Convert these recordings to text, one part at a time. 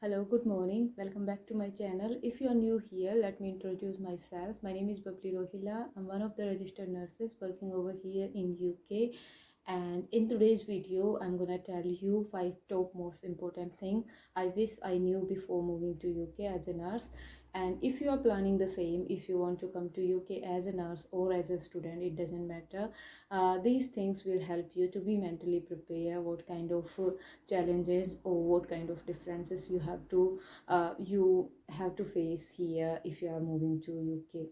Hello, good morning. Welcome back to my channel. If you are new here, let me introduce myself. My name is Babli Rohila. I'm one of the registered nurses working over here in UK. And in today's video, I'm gonna tell you 5 top most important thing I wish I knew before moving to UK as a nurse. And if you are planning the same, if you want to come to UK as a nurse or as a student, it doesn't matter. These things will help you to be mentally prepared. What kind of challenges or what kind of differences you have to face here if you are moving to UK.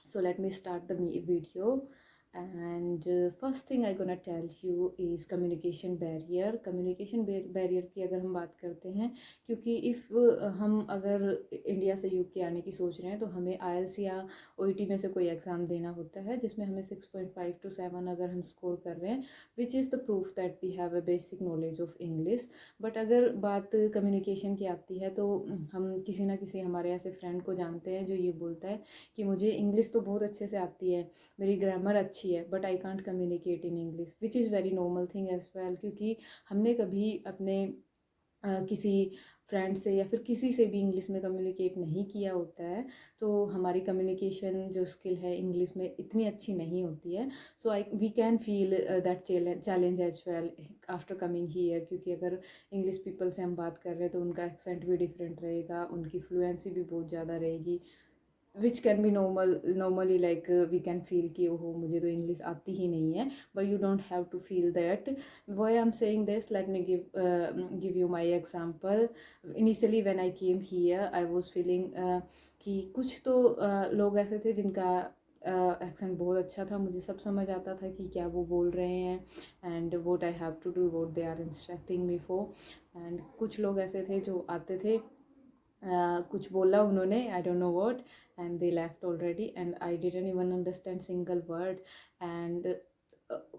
So let me start the video. And first thing I gonna tell you is communication barrier. communication barrier की अगर हम बात करते हैं, क्योंकि if हम अगर India से यूके आने की सोच रहे हैं तो हमें आईएलटीएस या ओईटी में से कोई एग्ज़ाम देना होता है जिसमें हमें 6.5 to 7 अगर हम स्कोर कर रहे हैं, which is the proof that we have a basic knowledge of English. But अगर बात कम्युनिकेशन की आती है तो हम किसी ना किसी हमारे ऐसे फ्रेंड को जानते हैं जो ये बोलता है कि मुझे इंग्लिश तो बहुत अच्छे से आती है, मेरी ग्रामर अच्छी है, but I can't communicate in English, which is very normal thing as well. क्योंकि हमने कभी अपने किसी फ्रेंड से या फिर किसी से भी इंग्लिश में कम्युनिकेट नहीं किया होता है, तो हमारी कम्युनिकेशन जो स्किल है इंग्लिश में इतनी अच्छी नहीं होती है. So I we can feel that challenge as well after coming here. क्योंकि अगर इंग्लिश पीपल से हम बात कर रहे हैं तो उनका एक्सेंट भी डिफरेंट रहेगा, उनकी फ्लुएंसी भी बहुत ज़्यादा रहेगी, which can be normally like we can feel कि ओहो मुझे तो इंग्लिश आती ही नहीं है. But you don't have to feel that. Why I am saying this, let me give you my example. Initially when I came here I was feeling कि कुछ तो लोग ऐसे थे जिनका एक्सेंट बहुत अच्छा था, मुझे सब समझ आता था कि क्या वो बोल रहे हैं and what I have to do, what they are instructing me for. And कुछ लोग ऐसे थे जो आते थे, कुछ बोला उन्होंने, I don't know what, and they left already and I didn't even understand single word. And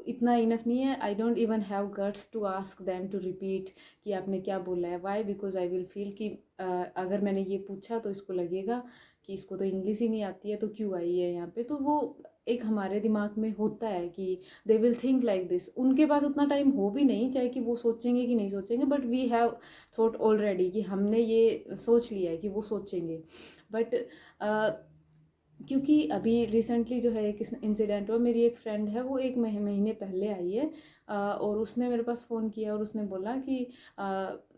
इतना इनफ नहीं है, I don't even have guts to ask them to repeat कि आपने क्या बोला है. Y? Because I will feel कि अगर मैंने ये पूछा तो इसको लगेगा कि इसको तो इंग्लिश ही नहीं आती है तो क्यों आई है यहाँ पे. तो वो एक हमारे दिमाग में होता है कि they will think like this. उनके पास उतना टाइम हो भी नहीं, चाहे कि वो सोचेंगे कि नहीं सोचेंगे, but we have thought already कि हमने ये सोच लिया है कि वो सोचेंगे. बट क्योंकि अभी रिसेंटली जो है एक इंसिडेंट हुआ, मेरी एक फ्रेंड है वो एक महीने पहले आई है, और उसने मेरे पास फ़ोन किया और उसने बोला कि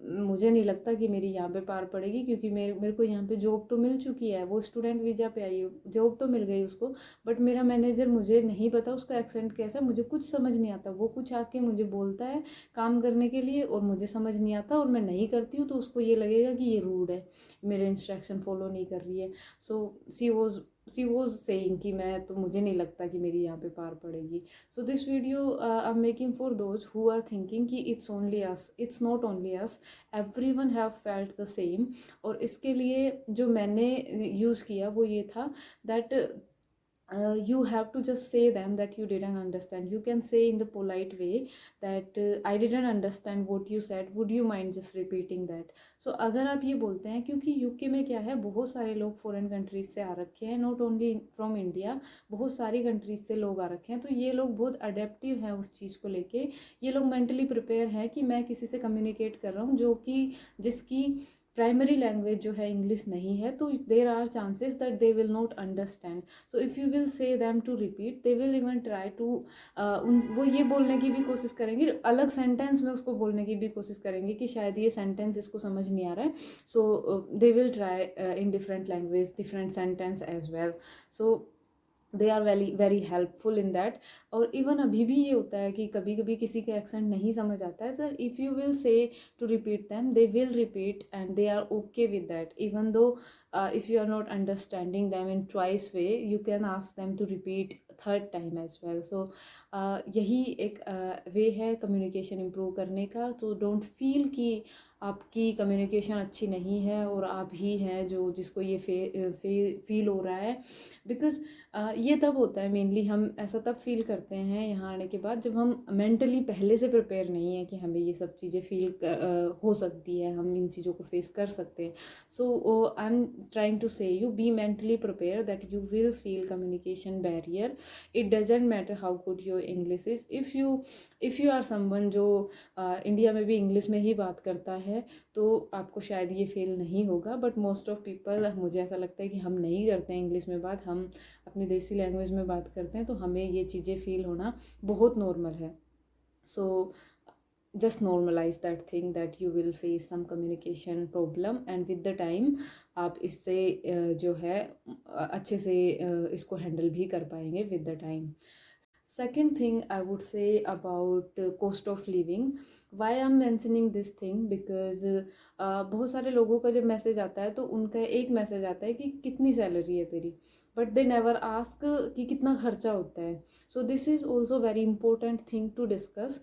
मुझे नहीं लगता कि मेरी यहाँ पे पार पड़ेगी, क्योंकि मेरे को यहाँ पे जॉब तो मिल चुकी है, वो स्टूडेंट वीज़ा पे आई है, जॉब तो मिल गई उसको, बट मेरा मैनेजर, मुझे नहीं पता उसका एक्सेंट कैसा है, मुझे कुछ समझ नहीं आता. वो कुछ आके मुझे बोलता है काम करने के लिए और मुझे समझ नहीं आता और मैं नहीं करती हूँ, तो उसको ये लगेगा कि ये रूड है, मेरे इंस्ट्रक्शन फॉलो नहीं कर रही है. सो सी वॉज सेइंग कि मैं तो, मुझे नहीं लगता कि मेरी यहाँ पे पार पड़ेगी. So this video I am making for those who are thinking कि it's only us. It's not only us, every one have felt the same. और इसके लिए जो मैंने यूज़ किया वो ये था that you have to just say them that you didn't understand. You can say in the polite way that I didn't understand what you said, would you mind just repeating that. So अगर आप ये बोलते हैं, क्योंकि UK में क्या है, बहुत सारे लोग फॉरेन कंट्रीज से आ रखे हैं, नॉट ओनली फ्रॉम इंडिया, बहुत सारी कंट्रीज से लोग आ रखे हैं, तो ये लोग बहुत अडेप्टिव हैं उस चीज़ को लेके. ये लोग मेंटली प्रिपेयर हैं कि मैं किसी से कम्युनिकेट कर रहा हूँ जो कि जिसकी प्राइमरी लैंग्वेज जो है इंग्लिश नहीं है, तो there are chances that they will not understand. So if you will say them to repeat, they will even try to, वो ये बोलने की भी कोशिश करेंगे, अलग सेंटेंस में उसको बोलने की भी कोशिश करेंगे कि शायद ये सेंटेंस इसको समझ नहीं आ रहा है. So they will try in different language different sentence as well. So they are very very helpful in that. और इवन अभी भी ये होता है कि कभी कभी किसी के एक्सेंट नहीं समझ आता है, तो if you will say to repeat them, they will repeat and they are okay with that. Even though if you are not understanding them in twice way, you can ask them to repeat third time as well. So यही एक वे है communication improve करने का. तो don't feel कि आपकी communication अच्छी नहीं है और आप ही हैं जो जिसको ये फील हो रहा है. बिकॉज ये तब होता है, मेनली हम ऐसा तब फील करते हैं यहाँ आने के बाद जब हम मेंटली पहले से प्रिपेयर नहीं है कि हमें ये सब चीज़ें फील हो सकती है, हम इन चीज़ों को फेस कर सकते हैं. So I am trying to say you be mentally prepare that you will feel communication barrier. It doesn't matter how good your English is. If you are someone जो इंडिया में भी इंग्लिश में ही बात करता है, तो आपको शायद ये फील नहीं होगा, बट मोस्ट ऑफ पीपल, मुझे ऐसा लगता है कि हम नहीं करते हैं इंग्लिश में बात, हम अपनी देसी लैंग्वेज में बात करते हैं, तो हमें ये चीज़ें फील होना बहुत नॉर्मल है. सो just normalize that thing that you will face some communication problem, and with the time आप इससे जो है अच्छे से इसको हैंडल भी कर पाएंगे with the time. Second thing I would say about cost of living. Why I'm mentioning this thing? Because बहुत सारे लोगों का जब मैसेज आता है तो उनका एक मैसेज आता है कि कितनी सैलरी है तेरी, बट दे नेवर आस्क कि कितना खर्चा होता है. So this is also very important thing to discuss,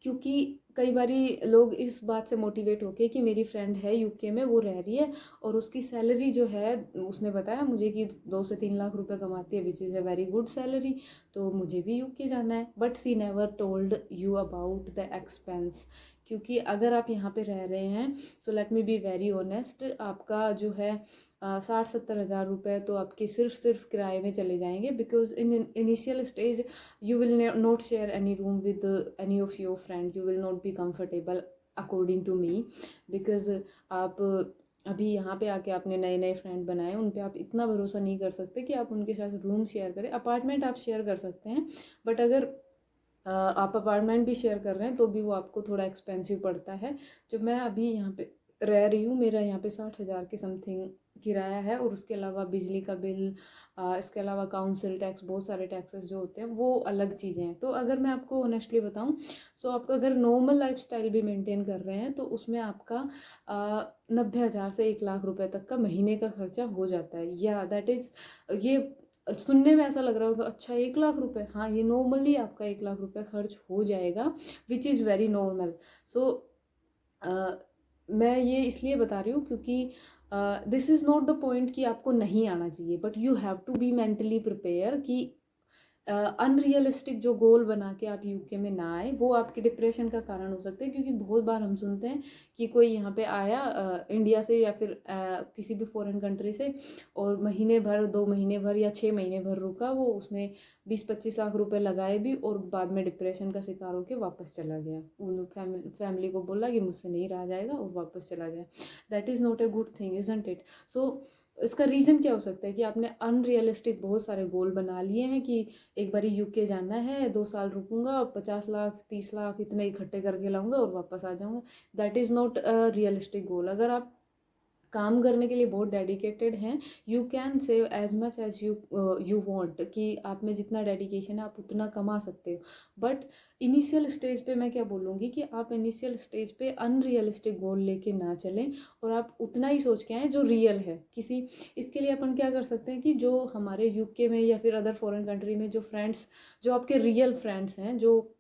क्योंकि कई बारी लोग इस बात से मोटिवेट होके कि मेरी फ्रेंड है यूके में, वो रह रही है और उसकी सैलरी जो है, उसने बताया मुझे कि 2 से 3 लाख रुपए कमाती है, which is a very good salary, तो मुझे भी यूके जाना है. But she never told you about the expense. क्योंकि अगर आप यहाँ पे रह रहे हैं, so let me be very honest, आपका जो है 60-70 हज़ार रुपये तो आपके सिर्फ किराए में चले जाएंगे. Because in initial stage you will not share any room with any of your friend, you will not be comfortable according to me, because आप अभी यहाँ पे आके आपने नए नए फ्रेंड बनाए, उन पे आप इतना भरोसा नहीं कर सकते कि आप उनके साथ रूम शेयर करें. अपार्टमेंट आप शेयर कर सकते हैं, बट अगर आप अपार्टमेंट भी शेयर कर रहे हैं तो भी वो आपको थोड़ा एक्सपेंसिव पड़ता है. जो मैं अभी यहाँ पे रह रही हूँ, मेरा यहाँ पे 60 हज़ार के समथिंग किराया है, और उसके अलावा बिजली का बिल, इसके अलावा काउंसिल टैक्स, बहुत सारे टैक्सेस जो होते हैं वो अलग चीज़ें हैं. तो अगर मैं आपको ऑनेस्टली बताऊँ, सो आप अगर नॉर्मल लाइफ स्टाइल भी मेंटेन कर रहे हैं तो उसमें आपका 90 हज़ार से 1 लाख रुपए तक का महीने का खर्चा हो जाता है. या दैट इज़, ये सुनने में ऐसा लग रहा होगा अच्छा 1 लाख रुपए, हाँ ये नॉर्मली आपका 1 लाख रुपए खर्च हो जाएगा, which is very normal. So मैं ये इसलिए बता रही हूँ क्योंकि this is not the point कि आपको नहीं आना चाहिए, but you have to be mentally prepare कि अनरियलिस्टिक जो गोल बना के आप यूके में ना आए, वो आपके डिप्रेशन का कारण हो सकते हैं. क्योंकि बहुत बार हम सुनते हैं कि कोई यहाँ पे आया इंडिया से या फिर किसी भी फॉरेन कंट्री से, और महीने भर, 2 महीने भर या 6 महीने भर रुका, वो उसने 20-25 लाख रुपए लगाए भी, और बाद में डिप्रेशन का शिकार होकर वापस चला गया. उन फैमिली को बोला कि मुझसे नहीं रहा जाएगा, और वापस चला गया. That is not a good thing, isn't it? So इसका रीज़न क्या हो सकता है कि आपने अनरियलिस्टिक बहुत सारे गोल बना लिए हैं कि एक बारी यूके जाना है, 2 साल रुकूंगा, 50 लाख 30 लाख इतने इकट्ठे करके लाऊंगा और वापस आ जाऊंगा. That is not a realistic goal. अगर आप काम करने के लिए बहुत डेडिकेटेड हैं, you can save as much as you want, कि आप में जितना डेडिकेशन है आप उतना कमा सकते हो. बट इनिशियल स्टेज पे मैं क्या बोलूँगी कि आप इनिशियल स्टेज पे अनरियलिस्टिक गोल लेके ना चलें, और आप उतना ही सोच के आएँ जो रियल है. इसके लिए अपन क्या कर सकते हैं कि जो हमारे यूके में या फिर अदर फॉरेन कंट्री में जो फ्रेंड्स, जो आपके रियल फ्रेंड्स हैं, जो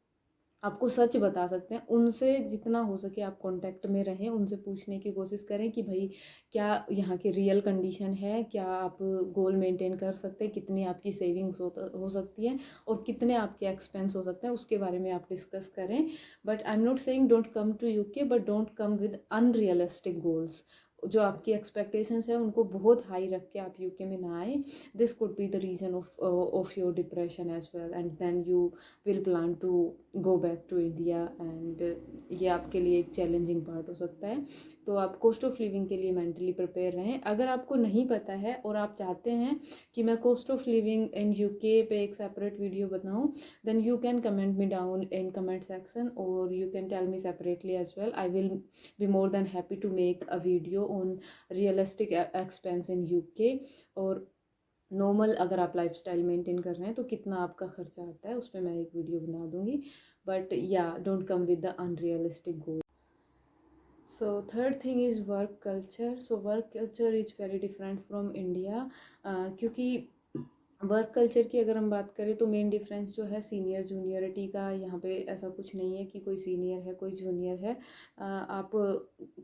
आपको सच बता सकते हैं, उनसे जितना हो सके आप कांटेक्ट में रहें. उनसे पूछने की कोशिश करें कि भाई क्या यहाँ की रियल कंडीशन है, क्या आप गोल मेंटेन कर सकते हैं, कितनी आपकी सेविंग्स हो सकती है, और कितने आपके एक्सपेंस हो सकते हैं, उसके बारे में आप डिस्कस करें. But I am not saying don't come to UK, but don't come with unrealistic goals. जो आपकी एक्सपेक्टेशंस है उनको बहुत हाई रख के आप यूके में ना आए. This could be the reason of your depression as well, and then you will plan to go back to India, and ये आपके लिए एक चैलेंजिंग पार्ट हो सकता है. तो आप कॉस्ट ऑफ लिविंग के लिए मेंटली प्रिपेयर रहें. अगर आपको नहीं पता है और आप चाहते हैं कि मैं cost of living in UK पे एक सेपरेट वीडियो बनाऊं, then you can comment me down in comment section, और you can tell me separately as well. I will be more than happy to make a video on realistic expense in UK, और normal अगर आप lifestyle maintain कर रहे हैं तो कितना आपका खर्चा आता है, उस पर मैं एक वीडियो बना दूंगी. बट या don't come with the unrealistic goal. So third thing is work culture. So work culture is very different from India. क्योंकि वर्क कल्चर की अगर हम बात करें तो मेन डिफरेंस जो है सीनियर जूनियरिटी का. यहाँ पे ऐसा कुछ नहीं है कि कोई सीनियर है कोई जूनियर है. आप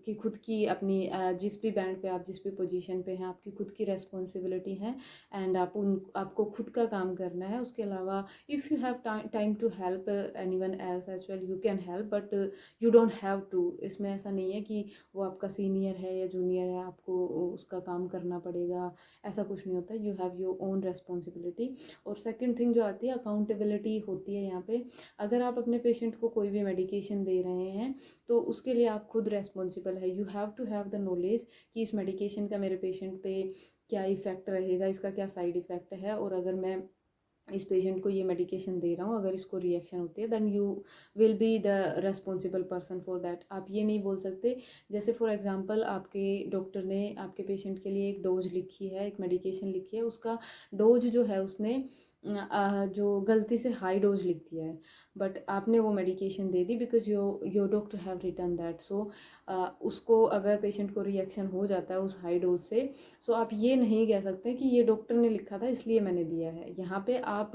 की खुद की अपनी जिस भी बैंड पे आप जिस भी पोजीशन पे हैं, आपकी खुद की रेस्पॉन्सिबिलिटी है, एंड आपको खुद का काम करना है. उसके अलावा if you have time to help anyone else as well, you can help, but you don't have to. इसमें ऐसा नहीं है कि वो आपका सीनियर है या जूनियर है, आपको उसका काम करना पड़ेगा, ऐसा कुछ नहीं होता. You have your own responsibility responsibility. और सेकंड थिंग जो आती है, अकाउंटेबिलिटी होती है यहाँ पे। अगर आप अपने पेशेंट को कोई भी मेडिकेशन दे रहे हैं तो उसके लिए आप खुद रेस्पॉन्सिबल है। You have to have the knowledge कि इस मेडिकेशन का मेरे पेशेंट पे क्या इफ़ेक्ट रहेगा, इसका क्या साइड इफ़ेक्ट है, और अगर मैं इस पेशेंट को ये मेडिकेशन दे रहा हूँ, अगर इसको रिएक्शन होती है, then you will be the responsible person for that. आप ये नहीं बोल सकते, जैसे फॉर एग्जांपल आपके डॉक्टर ने आपके पेशेंट के लिए एक डोज लिखी है, एक मेडिकेशन लिखी है, उसका डोज जो है उसने जो गलती से हाई डोज लिख दिया है, बट आपने वो मेडिकेशन दे दी because your doctor have written that. So उसको अगर पेशेंट को रिएक्शन हो जाता है उस हाई डोज से, सो आप ये नहीं कह सकते कि ये डॉक्टर ने लिखा था इसलिए मैंने दिया है। यहाँ पे आप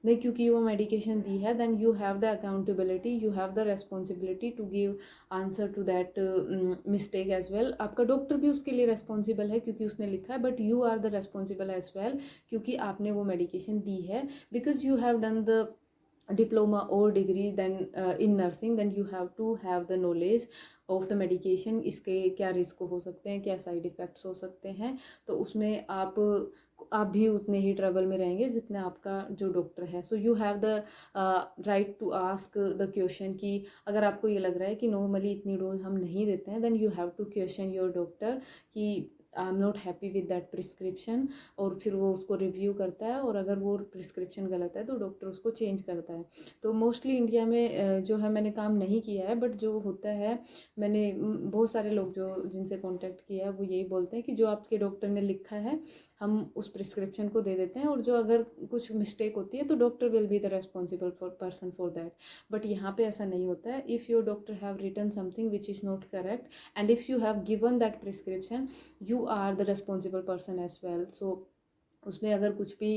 ने क्योंकि वो मेडिकेशन दी है, then you have the accountability, you have the responsibility to give answer to that mistake as well. आपका डॉक्टर भी उसके लिए रेस्पॉन्सिबल है क्योंकि उसने लिखा है, but you are the responsible as well क्योंकि आपने वो मेडिकेशन दी है, because you have done the diploma or degree then in nursing, then you have to have the knowledge of the medication, इसके क्या रिस्क हो सकते हैं, क्या साइड इफ़ेक्ट्स हो सकते हैं। तो उसमें आप भी उतने ही ट्रबल में रहेंगे जितने आपका जो डॉक्टर है। So you have the right to ask the question कि अगर आपको ये लग रहा है कि नॉर्मली इतनी डोज हम नहीं देते हैं, then you have to question your doctor कि I am not happy with that prescription, और फिर वो उसको रिव्यू करता है, और अगर वो प्रिस्क्रिप्शन गलत है तो डॉक्टर उसको चेंज करता है। तो मोस्टली इंडिया में जो है, मैंने काम नहीं किया है, बट जो होता है, मैंने बहुत सारे लोग जो जिनसे कांटेक्ट किया है वो यही बोलते हैं कि जो आपके डॉक्टर ने लिखा है हम उस प्रिस्क्रिप्शन को दे देते हैं, और जो अगर कुछ मिस्टेक होती है तो doctor will be the responsible for person for that. But यहाँ पे ऐसा नहीं होता है। If your doctor have written something which is not correct and if you have given that prescription, you are the responsible person as well. So उसमें अगर कुछ भी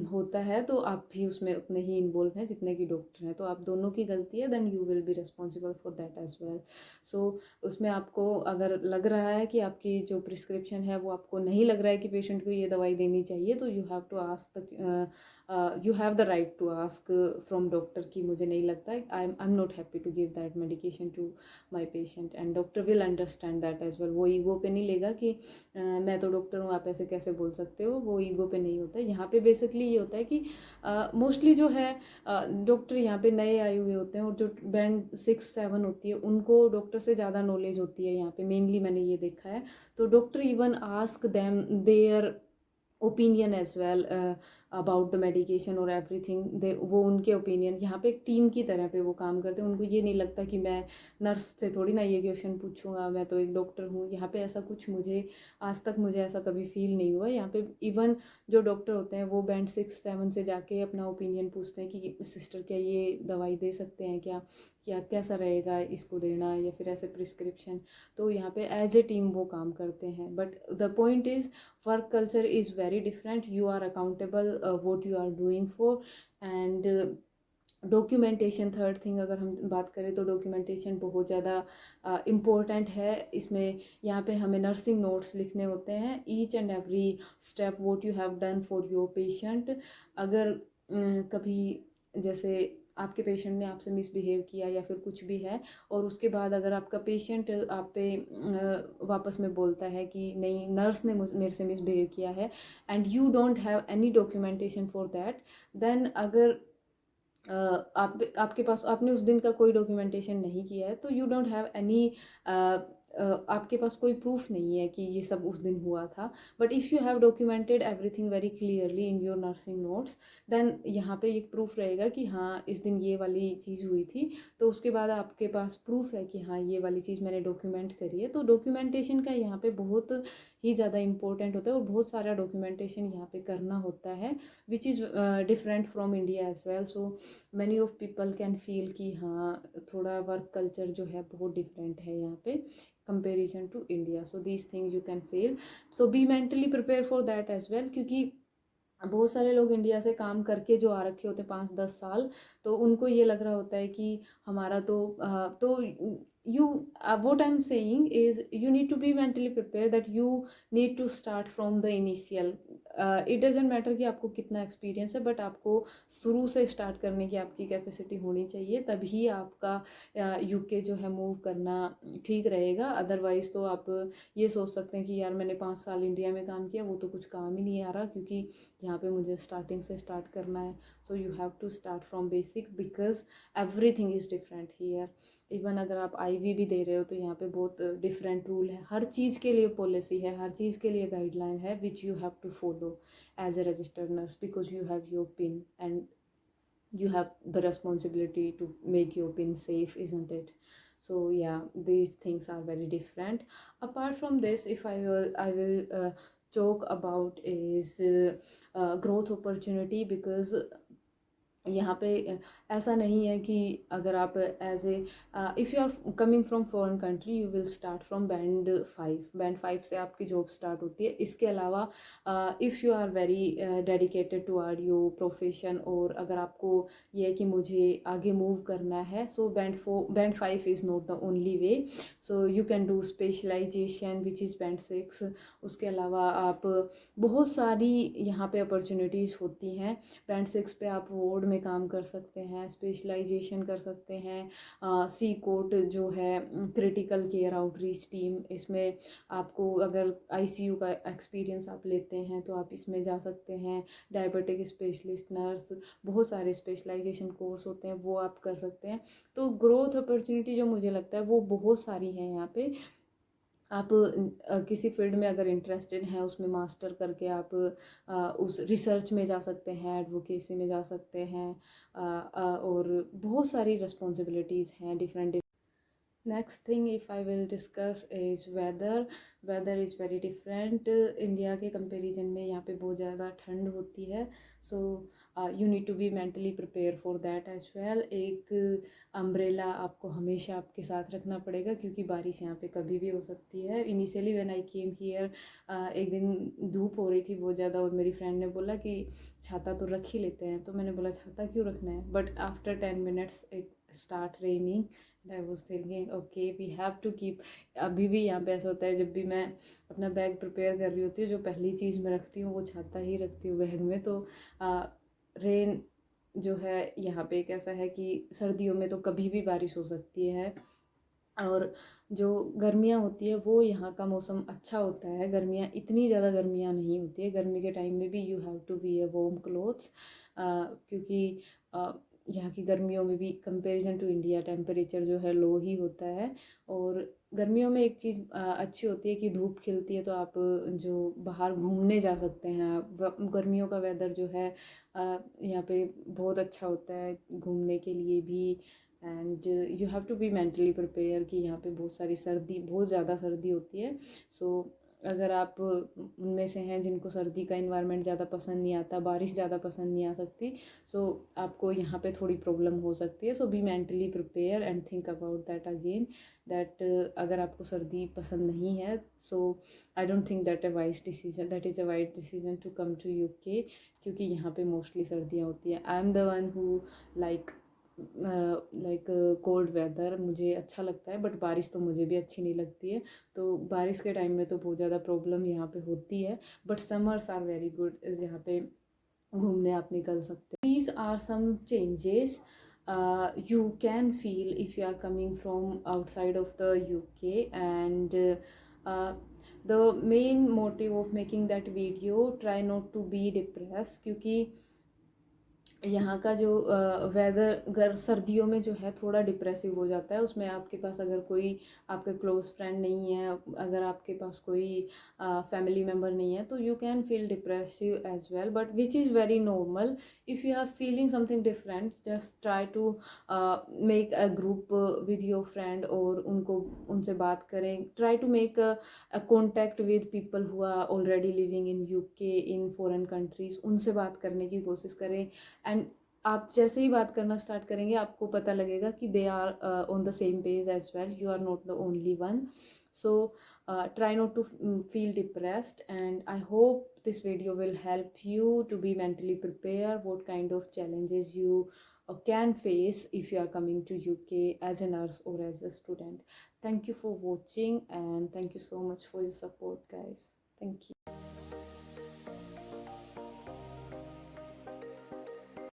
होता है तो आप भी उसमें उतने ही इन्वॉल्व हैं जितने की डॉक्टर हैं, तो आप दोनों की गलती है, then you will be responsible for that as well. So उसमें आपको अगर लग रहा है कि आपकी जो प्रिस्क्रिप्शन है वो आपको नहीं लग रहा है कि पेशेंट को ये दवाई देनी चाहिए, तो you have to ask you have the right to ask from doctor कि मुझे नहीं लगता है, I am not happy to give that medication to my patient, and doctor will understand that as well. वो ईगो पे नहीं लेगा कि मैं तो डॉक्टर हूँ, आप ऐसे कैसे बोल सकते हो, वो ईगो पे नहीं होता है। यहाँ पे बेसिकली ये होता है कि मोस्टली जो है डॉक्टर यहाँ पे नए आए हुए होते हैं, और जो बैंड 6-7 होती है उनको डॉक्टर से ज़्यादा नॉलेज होती है यहाँ पे, मेनली मैंने ये देखा है। तो doctor even ask them their opinion as well about the medication और एवरीथिंग। दे वो उनके ओपिनियन, यहाँ पे एक टीम की तरह पे वो काम करते हैं। उनको ये नहीं लगता कि मैं नर्स से थोड़ी ना ये क्वेश्चन पूछूंगा, मैं तो एक डॉक्टर हूँ। यहाँ पे ऐसा कुछ आज तक मुझे ऐसा कभी फील नहीं हुआ। यहाँ पे इवन जो डॉक्टर होते हैं वो बैंड 6-7 से जाके अपना ओपिनियन पूछते हैं कि सिस्टर क्या ये दवाई दे सकते हैं, क्या क्या कैसा रहेगा इसको देना, या फिर ऐसे प्रिस्क्रिप्शन। तो यहाँ पे एज ए टीम वो काम करते हैं। But the point is work culture is very different. You are accountable what you are doing for. And documentation, third thing अगर हम बात करें तो डॉक्यूमेंटेशन बहुत ज़्यादा इम्पोर्टेंट है इसमें। यहाँ पे हमें नर्सिंग नोट्स लिखने होते हैं, each and every step what you have done for your patient. अगर कभी जैसे आपके पेशेंट ने आपसे मिसबिहेव किया या फिर कुछ भी है, और उसके बाद अगर आपका पेशेंट आप पे वापस में बोलता है कि नहीं, नर्स ने मेरे से मिसबिहेव किया है, and you don't have any documentation for that, then अगर आपके पास आपने उस दिन का कोई डॉक्यूमेंटेशन नहीं किया है, तो यू डोंट हैव एनी, आपके पास कोई प्रूफ नहीं है कि ये सब उस दिन हुआ था। But if you have documented everything very clearly in your nursing notes, then यहाँ पे एक प्रूफ रहेगा कि हाँ इस दिन ये वाली चीज़ हुई थी, तो उसके बाद आपके पास प्रूफ है कि हाँ ये वाली चीज़ मैंने डॉक्यूमेंट करी है। तो डॉक्यूमेंटेशन का यहाँ पे बहुत ही ज़्यादा इंपॉर्टेंट होता है, और बहुत सारा डॉक्यूमेंटेशन यहाँ पे करना होता है, which is different from India as well. So many of people can feel कि हाँ थोड़ा वर्क कल्चर जो है बहुत डिफरेंट है यहाँ पे comparison to India. So these thing you can feel, so be mentally prepare for that as well. क्योंकि बहुत सारे लोग इंडिया से काम करके जो आ रखे होते हैं 5-10 साल, तो उनको ये लग रहा होता है कि हमारा तो you what I'm saying is you need to be mentally prepared that you need to start from the initial it doesn't matter कि आपको कितना एक्सपीरियंस है, बट आपको शुरू से स्टार्ट करने की आपकी कैपेसिटी होनी चाहिए, तभी आपका यूके जो है मूव करना ठीक रहेगा। अदरवाइज़ तो आप ये सोच सकते हैं कि यार मैंने 5 साल इंडिया में काम किया, वो तो कुछ काम ही नहीं आ रहा, क्योंकि यहाँ पे मुझे स्टार्टिंग से स्टार्ट करना है। So you have to start from basic, because everything is different here. Even अगर आप आईवी भी दे रहे हो तो यहाँ पे बहुत डिफरेंट रूल है, हर चीज़ के लिए पॉलिसी है, हर चीज़ के लिए गाइडलाइन है, which you have to follow as a registered nurse, because you have your PIN and you have the responsibility to make your pin safe, isn't it? So yeah, these things are very different. Apart from this, if I will talk about is growth opportunity, because यहाँ पे ऐसा नहीं है कि अगर आप as a if you are coming from foreign country you will start from band 5 से आपकी जॉब स्टार्ट होती है। इसके अलावा if you are very dedicated to are your profession, और अगर आपको ये है कि मुझे आगे मूव करना है, so band 5 is not the only way. So you can do specialisation which is band 6। उसके अलावा आप बहुत सारी यहाँ पे अपॉर्चुनिटीज़ होती हैं। बैंड 6 पे आप वार्ड में काम कर सकते हैं, स्पेशलाइजेशन कर सकते हैं। सी कोट जो है क्रिटिकल केयर आउटरीच टीम, इसमें आपको अगर आईसीयू का एक्सपीरियंस आप लेते हैं तो आप इसमें जा सकते हैं। डायबिटिक स्पेशलिस्ट नर्स, बहुत सारे स्पेशलाइजेशन कोर्स होते हैं, वो आप कर सकते हैं। तो ग्रोथ अपॉर्चुनिटी जो मुझे लगता है वो बहुत सारी है यहाँ पे। आप किसी फील्ड में अगर इंटरेस्टेड हैं उसमें मास्टर करके आप उस रिसर्च में जा सकते हैं, एडवोकेसी में जा सकते हैं, और बहुत सारी रिस्पॉन्सिबिलिटीज़ हैं different. Next thing if I will discuss is weather. Weather is very different India के कंपैरिजन में। यहाँ पे बहुत ज़्यादा ठंड होती है, so you need to be mentally prepare for that as well. एक अम्ब्रेला आपको हमेशा आपके साथ रखना पड़ेगा, क्योंकि बारिश यहाँ पे कभी भी हो सकती है। Initially when I came here, एक दिन धूप हो रही थी बहुत ज़्यादा, और मेरी फ्रेंड ने बोला कि छाता तो रख ही लेते हैं, तो मैंने बोला छाता क्यों रखना है, but after 10 minutes it start raining and I was thinking okay we have to keep. अभी भी यहाँ पे ऐसा होता है, जब भी मैं अपना बैग प्रिपेयर कर रही होती हूँ, जो पहली चीज़ मैं रखती हूँ वो छाता ही रखती हूँ बैग में। तो रेन जो है यहाँ पे एक ऐसा है कि सर्दियों में तो कभी भी बारिश हो सकती है, और जो गर्मियाँ होती है वो यहाँ का मौसम अच्छा होता है। गर्मियाँ इतनी ज़्यादा गर्मियाँ नहीं होती है, गर्मी के टाइम में भी you have to wear warm clothes, क्योंकि यहाँ की गर्मियों में भी कंपैरिजन टू इंडिया टेम्परेचर जो है लो ही होता है। और गर्मियों में एक चीज़ अच्छी होती है कि धूप खिलती है, तो आप जो बाहर घूमने जा सकते हैं। गर्मियों का वेदर जो है यहाँ पे बहुत अच्छा होता है घूमने के लिए भी। And you have to be mentally prepare कि यहाँ पे बहुत सारी सर्दी, बहुत ज़्यादा सर्दी होती है। सो अगर आप उनमें से हैं जिनको सर्दी का इन्वायरमेंट ज़्यादा पसंद नहीं आता, बारिश ज़्यादा पसंद नहीं आ सकती, सो आपको यहाँ पे थोड़ी प्रॉब्लम हो सकती है। So be mentally prepare and think about that again, that अगर आपको सर्दी पसंद नहीं है, so I don't think that is a wise decision to come to UK, क्योंकि यहाँ पे मोस्टली सर्दियाँ होती हैं। I am the one who like cold weather मुझे अच्छा लगता है, बट बारिश तो मुझे भी अच्छी नहीं लगती है। तो बारिश के टाइम में तो बहुत ज़्यादा प्रॉब्लम यहाँ पे होती है, but summers are very good, जहाँ पे घूमने आप निकल सकते हैं। These are some changes you can feel if you are coming from outside of the UK, and uh, the main motive of making that video, try not to be depressed, क्योंकि यहाँ का जो वेदर सर्दियों में जो है थोड़ा depressive हो जाता है। उसमें आपके पास अगर कोई आपके क्लोज फ्रेंड नहीं है, अगर आपके पास कोई फैमिली मेम्बर नहीं है, तो you can feel depressive as well, but which is very normal. If you are feeling something different, just try to make a group with your friend, और उनसे बात करें। Try to make a contact with people who are already living in UK, in foreign countries, उनसे बात करने की कोशिश करें। एंड आप जैसे ही बात करना स्टार्ट करेंगे, आपको पता लगेगा कि they are on the same page as well, you are not the only one. So try not to feel depressed, and I hope this video will help you to be mentally prepared what kind of challenges you can face if you are coming to UK as a nurse or as a student. Thank you for watching, and thank you so much for your support, guys. Thank you.